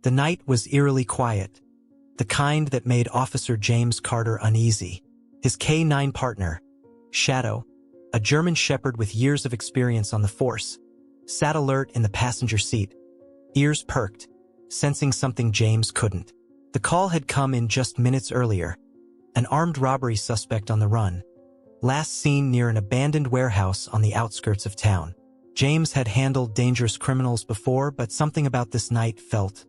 The night was eerily quiet, the kind that made Officer James Carter uneasy. His K-9 partner, Shadow, a German shepherd with years of experience on the force, sat alert in the passenger seat, ears perked, sensing something James couldn't. The call had come in just minutes earlier. An armed robbery suspect on the run, last seen near an abandoned warehouse on the outskirts of town. James had handled dangerous criminals before, but something about this night felt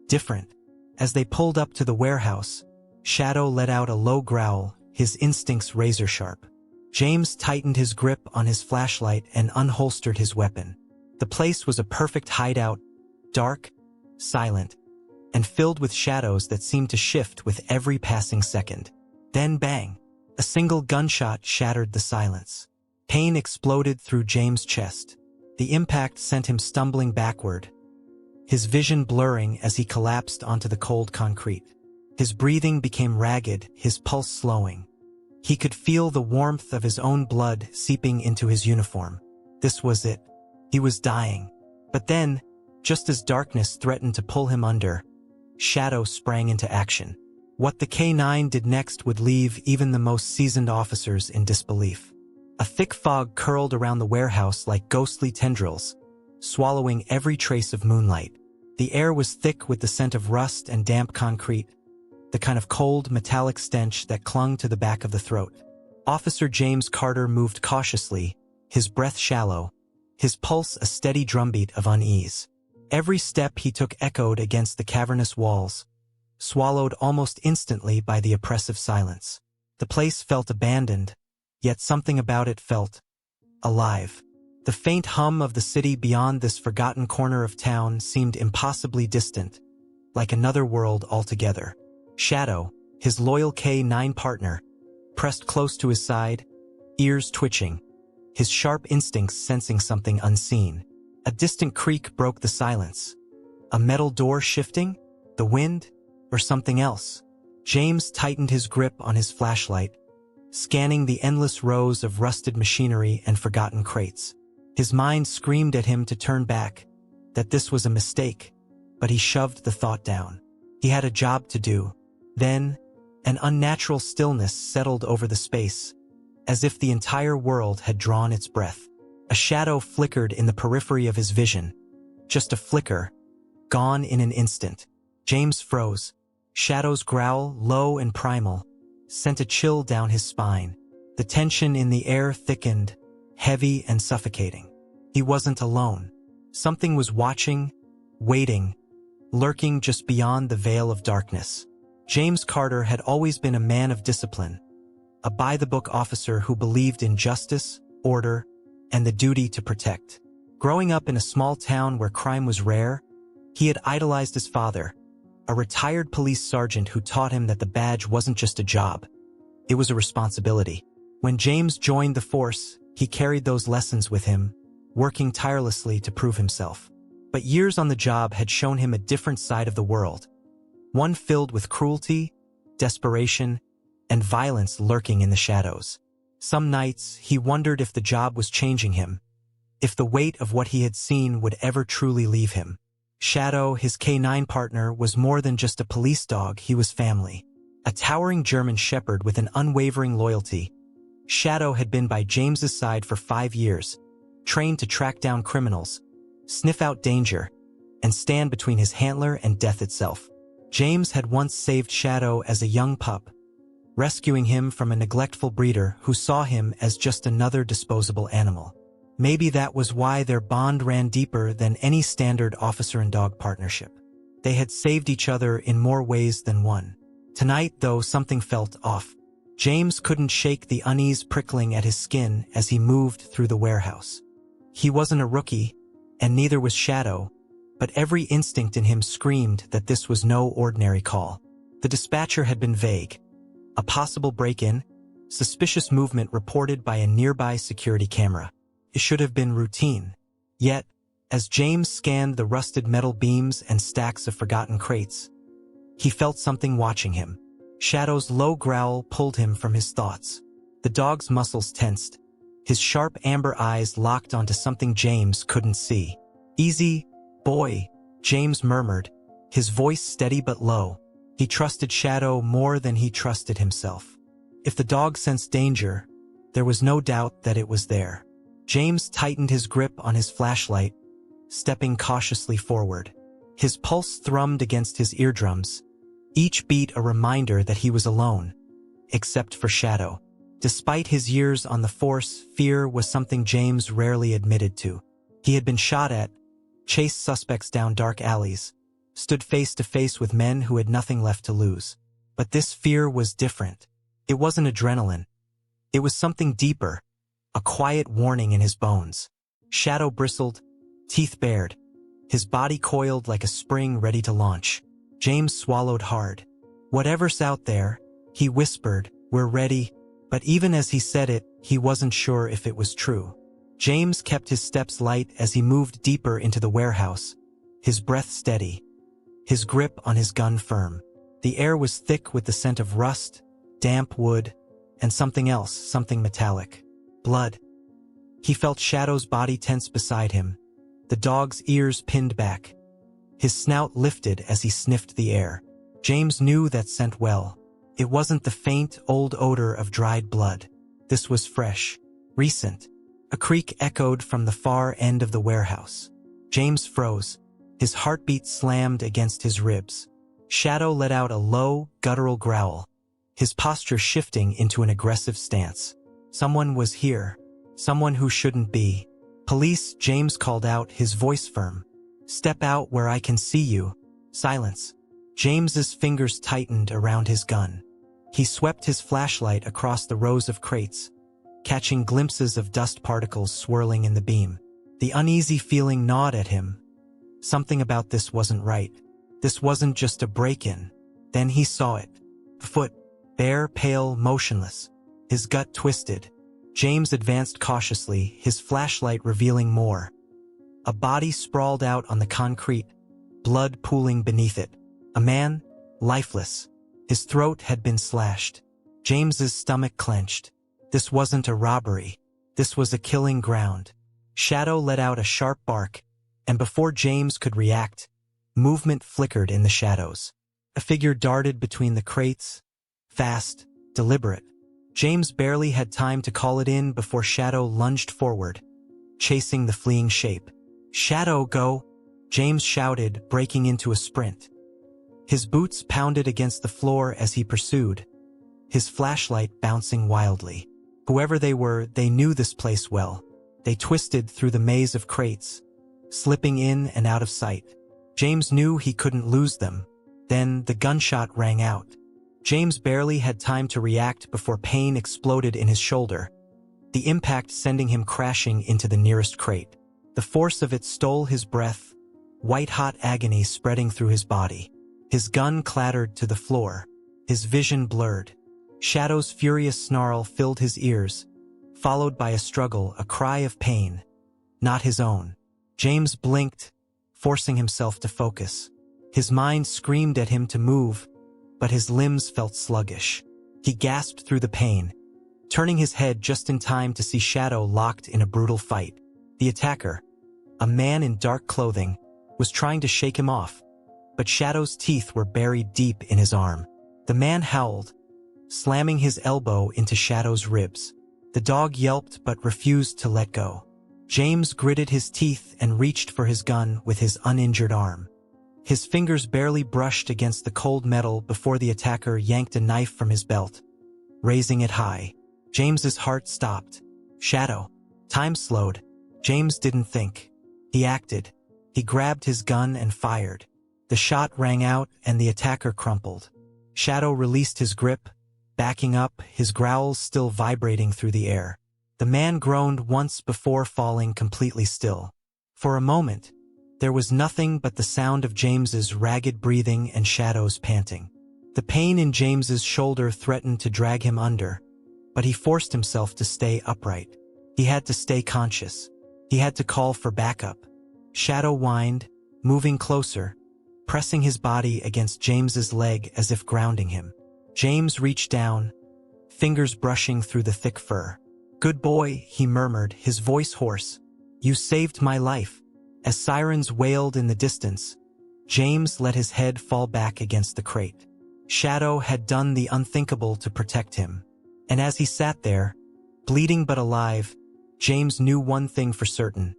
different. As they pulled up to the warehouse, Shadow let out a low growl, his instincts razor-sharp. James tightened his grip on his flashlight and unholstered his weapon. The place was a perfect hideout, dark, silent, and filled with shadows that seemed to shift with every passing second. Then bang! A single gunshot shattered the silence. Pain exploded through James' chest. The impact sent him stumbling backward, his vision blurring as he collapsed onto the cold concrete. His breathing became ragged, his pulse slowing. He could feel the warmth of his own blood seeping into his uniform. This was it. He was dying. But then, just as darkness threatened to pull him under, Shadow sprang into action. What the K-9 did next would leave even the most seasoned officers in disbelief. A thick fog curled around the warehouse like ghostly tendrils, swallowing every trace of moonlight. The air was thick with the scent of rust and damp concrete, the kind of cold, metallic stench that clung to the back of the throat. Officer James Carter moved cautiously, his breath shallow, his pulse a steady drumbeat of unease. Every step he took echoed against the cavernous walls, swallowed almost instantly by the oppressive silence. The place felt abandoned, yet something about it felt alive. The faint hum of the city beyond this forgotten corner of town seemed impossibly distant, like another world altogether. Shadow, his loyal K-9 partner, pressed close to his side, ears twitching, his sharp instincts sensing something unseen. A distant creak broke the silence. A metal door shifting? The wind? Or something else? James tightened his grip on his flashlight, scanning the endless rows of rusted machinery and forgotten crates. His mind screamed at him to turn back, that this was a mistake, but he shoved the thought down. He had a job to do. Then, an unnatural stillness settled over the space, as if the entire world had drawn its breath. A shadow flickered in the periphery of his vision. Just a flicker, gone in an instant. James froze. Shadow's growl, low and primal, sent a chill down his spine. The tension in the air thickened, heavy and suffocating. He wasn't alone. Something was watching, waiting, lurking just beyond the veil of darkness. James Carter had always been a man of discipline, a by-the-book officer who believed in justice, order, and the duty to protect. Growing up in a small town where crime was rare, he had idolized his father, a retired police sergeant who taught him that the badge wasn't just a job, it was a responsibility. When James joined the force, he carried those lessons with him, working tirelessly to prove himself. But years on the job had shown him a different side of the world, one filled with cruelty, desperation, and violence lurking in the shadows. Some nights, he wondered if the job was changing him, if the weight of what he had seen would ever truly leave him. Shadow, his K-9 partner, was more than just a police dog, he was family. A towering German shepherd with an unwavering loyalty, Shadow had been by James's side for 5 years, trained to track down criminals, sniff out danger, and stand between his handler and death itself. James had once saved Shadow as a young pup, rescuing him from a neglectful breeder who saw him as just another disposable animal. Maybe that was why their bond ran deeper than any standard officer and dog partnership. They had saved each other in more ways than one. Tonight, though, something felt off. James couldn't shake the unease prickling at his skin as he moved through the warehouse. He wasn't a rookie, and neither was Shadow, but every instinct in him screamed that this was no ordinary call. The dispatcher had been vague. A possible break-in, suspicious movement reported by a nearby security camera. It should have been routine. Yet, as James scanned the rusted metal beams and stacks of forgotten crates, he felt something watching him. Shadow's low growl pulled him from his thoughts. The dog's muscles tensed, his sharp amber eyes locked onto something James couldn't see. "Easy, boy," James murmured, his voice steady but low. He trusted Shadow more than he trusted himself. If the dog sensed danger, there was no doubt that it was there. James tightened his grip on his flashlight, stepping cautiously forward. His pulse thrummed against his eardrums, each beat a reminder that he was alone, except for Shadow. Despite his years on the force, fear was something James rarely admitted to. He had been shot at, chased suspects down dark alleys, stood face to face with men who had nothing left to lose. But this fear was different. It wasn't adrenaline. It was something deeper, a quiet warning in his bones. Shadow bristled, teeth bared, his body coiled like a spring ready to launch. James swallowed hard. "Whatever's out there," he whispered, "we're ready." But even as he said it, he wasn't sure if it was true. James kept his steps light as he moved deeper into the warehouse, his breath steady, his grip on his gun firm. The air was thick with the scent of rust, damp wood, and something else, something metallic. Blood. He felt Shadow's body tense beside him, the dog's ears pinned back. His snout lifted as he sniffed the air. James knew that scent well. It wasn't the faint, old odor of dried blood. This was fresh, recent. A creak echoed from the far end of the warehouse. James froze. His heartbeat slammed against his ribs. Shadow let out a low, guttural growl, his posture shifting into an aggressive stance. Someone was here. Someone who shouldn't be. "Police," James called out, his voice firm. "Step out where I can see you." Silence. James's fingers tightened around his gun. He swept his flashlight across the rows of crates, catching glimpses of dust particles swirling in the beam. The uneasy feeling gnawed at him. Something about this wasn't right. This wasn't just a break-in. Then he saw it. A foot, bare, pale, motionless. His gut twisted. James advanced cautiously, his flashlight revealing more. A body sprawled out on the concrete, blood pooling beneath it. A man, lifeless. His throat had been slashed. James's stomach clenched. This wasn't a robbery. This was a killing ground. Shadow let out a sharp bark, and before James could react, movement flickered in the shadows. A figure darted between the crates, fast, deliberate. James barely had time to call it in before Shadow lunged forward, chasing the fleeing shape. "Shadow, go!" James shouted, breaking into a sprint. His boots pounded against the floor as he pursued, his flashlight bouncing wildly. Whoever they were, they knew this place well. They twisted through the maze of crates, slipping in and out of sight. James knew he couldn't lose them. Then the gunshot rang out. James barely had time to react before pain exploded in his shoulder, the impact sending him crashing into the nearest crate. The force of it stole his breath, white-hot agony spreading through his body. His gun clattered to the floor, his vision blurred. Shadow's furious snarl filled his ears, followed by a struggle, a cry of pain, not his own. James blinked, forcing himself to focus. His mind screamed at him to move, but his limbs felt sluggish. He gasped through the pain, turning his head just in time to see Shadow locked in a brutal fight. The attacker, a man in dark clothing, was trying to shake him off, but Shadow's teeth were buried deep in his arm. The man howled, slamming his elbow into Shadow's ribs. The dog yelped but refused to let go. James gritted his teeth and reached for his gun with his uninjured arm. His fingers barely brushed against the cold metal before the attacker yanked a knife from his belt, raising it high. James's heart stopped. Shadow. Time slowed. James didn't think. He acted. He grabbed his gun and fired. The shot rang out and the attacker crumpled. Shadow released his grip, backing up, his growls still vibrating through the air. The man groaned once before falling completely still. For a moment, there was nothing but the sound of James's ragged breathing and Shadow's panting. The pain in James's shoulder threatened to drag him under, but he forced himself to stay upright. He had to stay conscious. He had to call for backup. Shadow whined, moving closer, pressing his body against James's leg as if grounding him. James reached down, fingers brushing through the thick fur. "Good boy," he murmured, his voice hoarse. "You saved my life." As sirens wailed in the distance, James let his head fall back against the crate. Shadow had done the unthinkable to protect him. And as he sat there, bleeding but alive, James knew one thing for certain.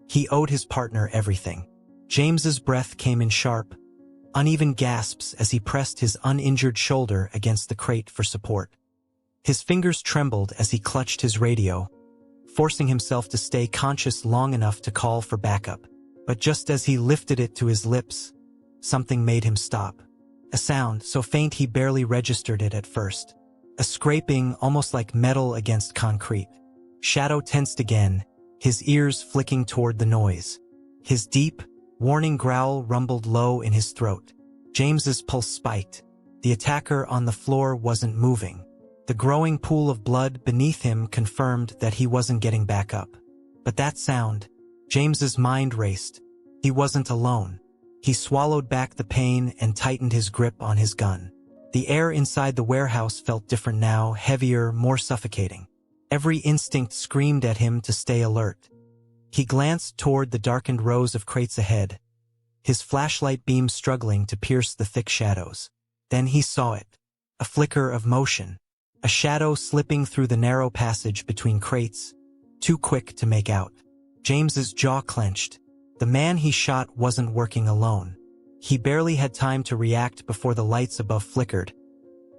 He owed his partner everything. James's breath came in sharp, uneven gasps as he pressed his uninjured shoulder against the crate for support. His fingers trembled as he clutched his radio, forcing himself to stay conscious long enough to call for backup. But just as he lifted it to his lips, something made him stop. A sound so faint he barely registered it at first. A scraping almost like metal against concrete. Shadow tensed again, his ears flicking toward the noise. His deep, warning growl rumbled low in his throat. James's pulse spiked. The attacker on the floor wasn't moving. The growing pool of blood beneath him confirmed that he wasn't getting back up. But that sound, James's mind raced. He wasn't alone. He swallowed back the pain and tightened his grip on his gun. The air inside the warehouse felt different now, heavier, more suffocating. Every instinct screamed at him to stay alert. He glanced toward the darkened rows of crates ahead, his flashlight beam struggling to pierce the thick shadows. Then he saw it. A flicker of motion. A shadow slipping through the narrow passage between crates, too quick to make out. James's jaw clenched. The man he shot wasn't working alone. He barely had time to react before the lights above flickered,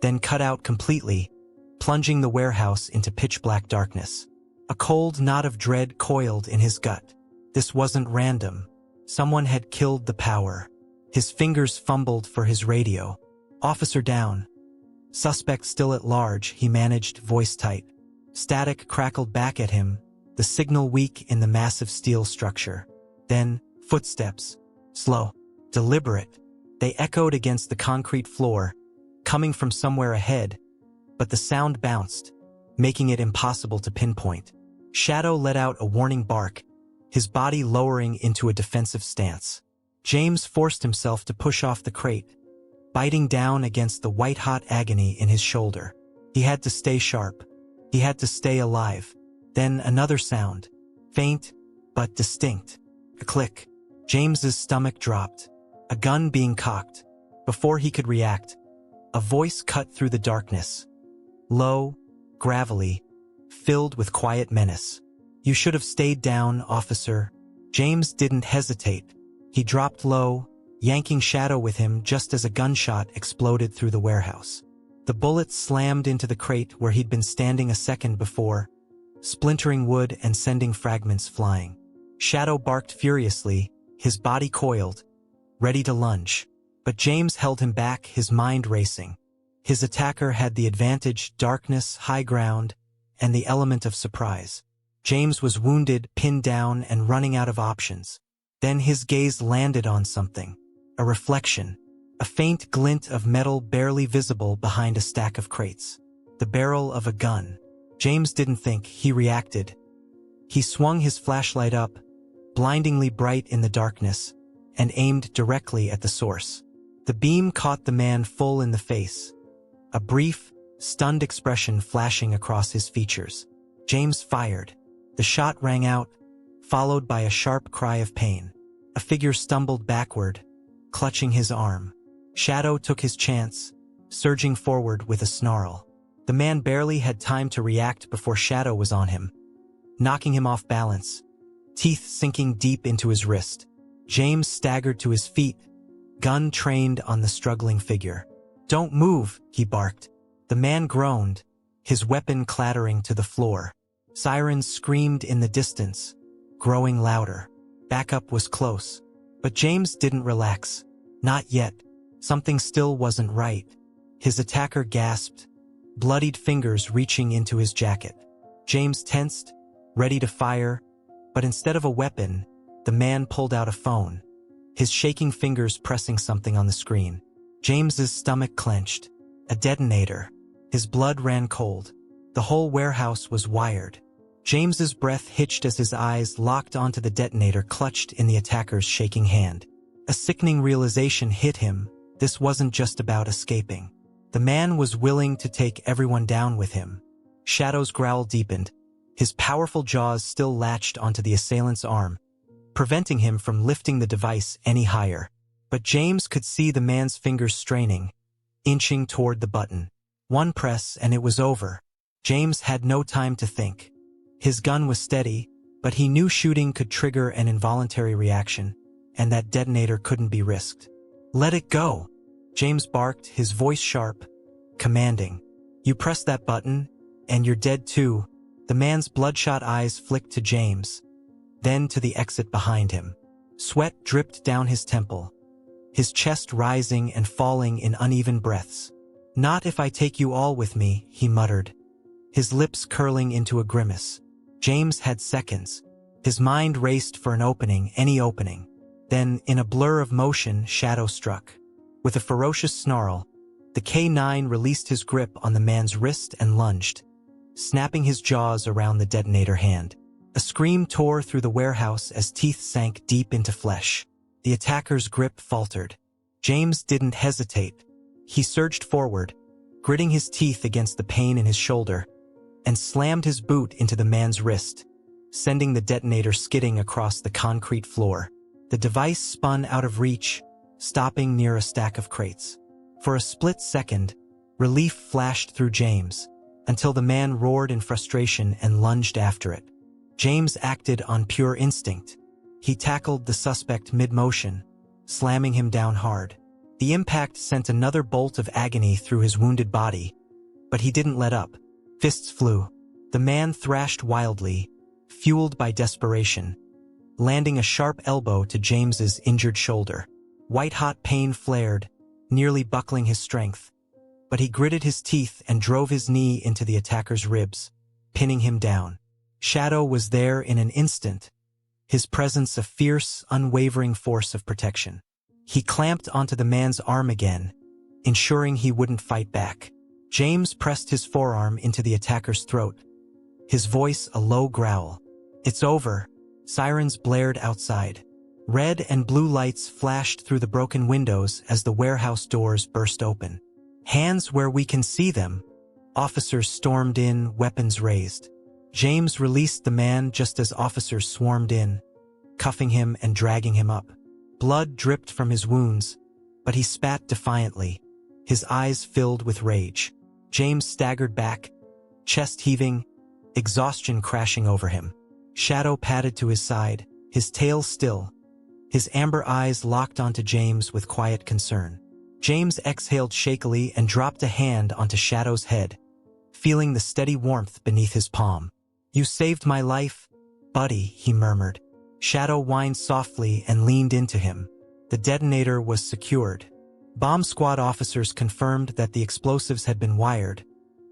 then cut out completely, plunging the warehouse into pitch-black darkness. A cold knot of dread coiled in his gut. This wasn't random. Someone had killed the power. His fingers fumbled for his radio. Officer down. Suspect still at large, he managed, voice tight. Static crackled back at him, the signal weak in the massive steel structure. Then, footsteps. Slow. Deliberate. They echoed against the concrete floor, coming from somewhere ahead, but the sound bounced, making it impossible to pinpoint. Shadow let out a warning bark, his body lowering into a defensive stance. James forced himself to push off the crate, biting down against the white-hot agony in his shoulder. He had to stay sharp. He had to stay alive. Then another sound, faint but distinct. A click. James's stomach dropped. A gun being cocked. Before he could react, a voice cut through the darkness. Low, gravelly, filled with quiet menace. You should have stayed down, officer. James didn't hesitate. He dropped low, yanking Shadow with him just as a gunshot exploded through the warehouse. The bullet slammed into the crate where he'd been standing a second before, splintering wood and sending fragments flying. Shadow barked furiously, his body coiled, ready to lunge. But James held him back, his mind racing. His attacker had the advantage, darkness, high ground, and the element of surprise. James was wounded, pinned down, and running out of options. Then his gaze landed on something. A reflection. A faint glint of metal barely visible behind a stack of crates. The barrel of a gun. James didn't think, he reacted. He swung his flashlight up, blindingly bright in the darkness, and aimed directly at the source. The beam caught the man full in the face, a brief, stunned expression flashing across his features. James fired. The shot rang out, followed by a sharp cry of pain. A figure stumbled backward, clutching his arm. Shadow took his chance, surging forward with a snarl. The man barely had time to react before Shadow was on him, knocking him off balance, teeth sinking deep into his wrist. James staggered to his feet, gun trained on the struggling figure. "Don't move," he barked. The man groaned, his weapon clattering to the floor. Sirens screamed in the distance, growing louder. Backup was close. But James didn't relax. Not yet. Something still wasn't right. His attacker gasped, bloodied fingers reaching into his jacket. James tensed, ready to fire, but instead of a weapon, the man pulled out a phone, his shaking fingers pressing something on the screen. James's stomach clenched. A detonator. His blood ran cold. The whole warehouse was wired. James's breath hitched as his eyes locked onto the detonator clutched in the attacker's shaking hand. A sickening realization hit him. This wasn't just about escaping. The man was willing to take everyone down with him. Shadow's growl deepened. His powerful jaws still latched onto the assailant's arm, preventing him from lifting the device any higher. But James could see the man's fingers straining, inching toward the button. One press and it was over. James had no time to think. His gun was steady, but he knew shooting could trigger an involuntary reaction, and that detonator couldn't be risked. "Let it go," James barked, his voice sharp, commanding. "You press that button, and you're dead too." The man's bloodshot eyes flicked to James, then to the exit behind him. Sweat dripped down his temple, his chest rising and falling in uneven breaths. "Not if I take you all with me," he muttered, his lips curling into a grimace. James had seconds. His mind raced for an opening, any opening. Then, in a blur of motion, Shadow struck. With a ferocious snarl, the K9 released his grip on the man's wrist and lunged, snapping his jaws around the detonator hand. A scream tore through the warehouse as teeth sank deep into flesh. The attacker's grip faltered. James didn't hesitate. He surged forward, gritting his teeth against the pain in his shoulder, and slammed his boot into the man's wrist, sending the detonator skidding across the concrete floor. The device spun out of reach, stopping near a stack of crates. For a split second, relief flashed through James, until the man roared in frustration and lunged after it. James acted on pure instinct. He tackled the suspect mid-motion, slamming him down hard. The impact sent another bolt of agony through his wounded body, but he didn't let up. Fists flew. The man thrashed wildly, fueled by desperation, landing a sharp elbow to James's injured shoulder. White-hot pain flared, nearly buckling his strength, but he gritted his teeth and drove his knee into the attacker's ribs, pinning him down. Shadow was there in an instant, his presence a fierce, unwavering force of protection. He clamped onto the man's arm again, ensuring he wouldn't fight back. James pressed his forearm into the attacker's throat, his voice a low growl. "It's over." Sirens blared outside. Red and blue lights flashed through the broken windows as the warehouse doors burst open. "Hands where we can see them." Officers stormed in, weapons raised. James released the man just as officers swarmed in, cuffing him and dragging him up. Blood dripped from his wounds, but he spat defiantly, his eyes filled with rage. James staggered back, chest heaving, exhaustion crashing over him. Shadow padded to his side, his tail still, his amber eyes locked onto James with quiet concern. James exhaled shakily and dropped a hand onto Shadow's head, feeling the steady warmth beneath his palm. "You saved my life, buddy," he murmured. Shadow whined softly and leaned into him. The detonator was secured. Bomb squad officers confirmed that the explosives had been wired,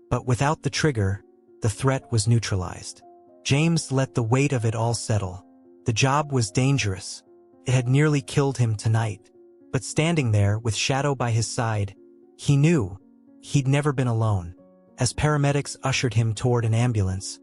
but without the trigger, the threat was neutralized. James let the weight of it all settle. The job was dangerous. It had nearly killed him tonight. But standing there with Shadow by his side, he knew he'd never been alone. As paramedics ushered him toward an ambulance,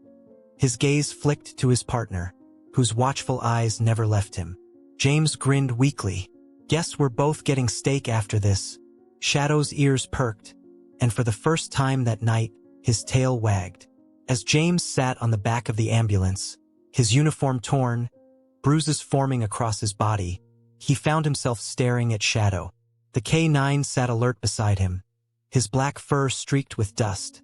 his gaze flicked to his partner, whose watchful eyes never left him. James grinned weakly. "Guess we're both getting steak after this." Shadow's ears perked, and for the first time that night, his tail wagged. As James sat on the back of the ambulance, his uniform torn, bruises forming across his body, he found himself staring at Shadow. The K9 sat alert beside him, his black fur streaked with dust.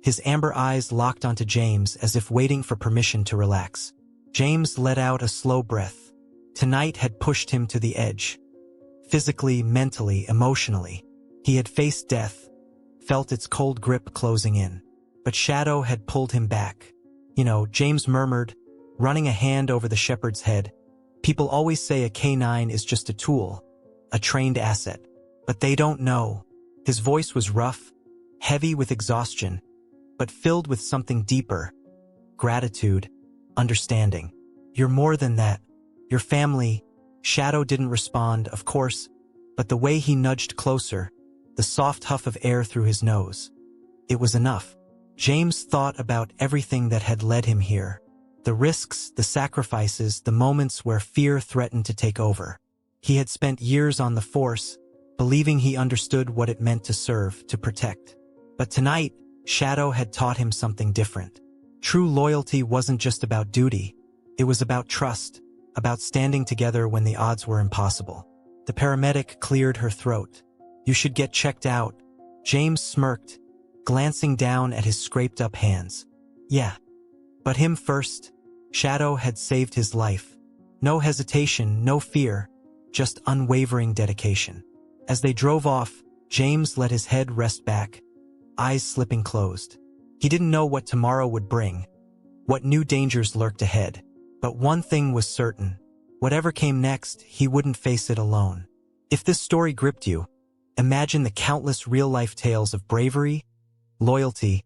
His amber eyes locked onto James as if waiting for permission to relax. James let out a slow breath. Tonight had pushed him to the edge. Physically, mentally, emotionally. He had faced death, felt its cold grip closing in. But Shadow had pulled him back. James murmured, running a hand over the shepherd's head. "People always say a K9 is just a tool, a trained asset. But they don't know." His voice was rough, heavy with exhaustion, but filled with something deeper. Gratitude, understanding. "You're more than that. Your family." Shadow didn't respond, of course, but the way he nudged closer, the soft huff of air through his nose. It was enough. James thought about everything that had led him here. The risks, the sacrifices, the moments where fear threatened to take over. He had spent years on the force, believing he understood what it meant to serve, to protect. But tonight, Shadow had taught him something different. True loyalty wasn't just about duty. It was about trust, about standing together when the odds were impossible. The paramedic cleared her throat. "You should get checked out." James smirked, glancing down at his scraped-up hands. "Yeah, but him first." Shadow had saved his life. No hesitation, no fear, just unwavering dedication. As they drove off, James let his head rest back, eyes slipping closed. He didn't know what tomorrow would bring, what new dangers lurked ahead. But one thing was certain. Whatever came next, he wouldn't face it alone. If this story gripped you, imagine the countless real-life tales of bravery, loyalty,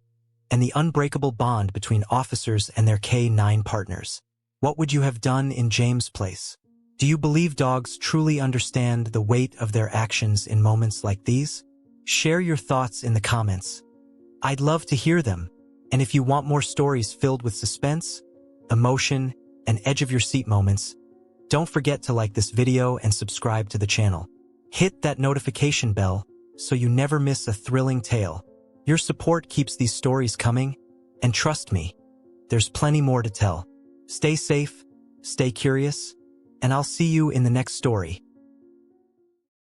and the unbreakable bond between officers and their K-9 partners. What would you have done in James' place? Do you believe dogs truly understand the weight of their actions in moments like these? Share your thoughts in the comments. I'd love to hear them. And if you want more stories filled with suspense, emotion, and edge-of-your-seat moments, don't forget to like this video and subscribe to the channel. Hit that notification bell so you never miss a thrilling tale. Your support keeps these stories coming, and trust me, there's plenty more to tell. Stay safe, stay curious, and I'll see you in the next story.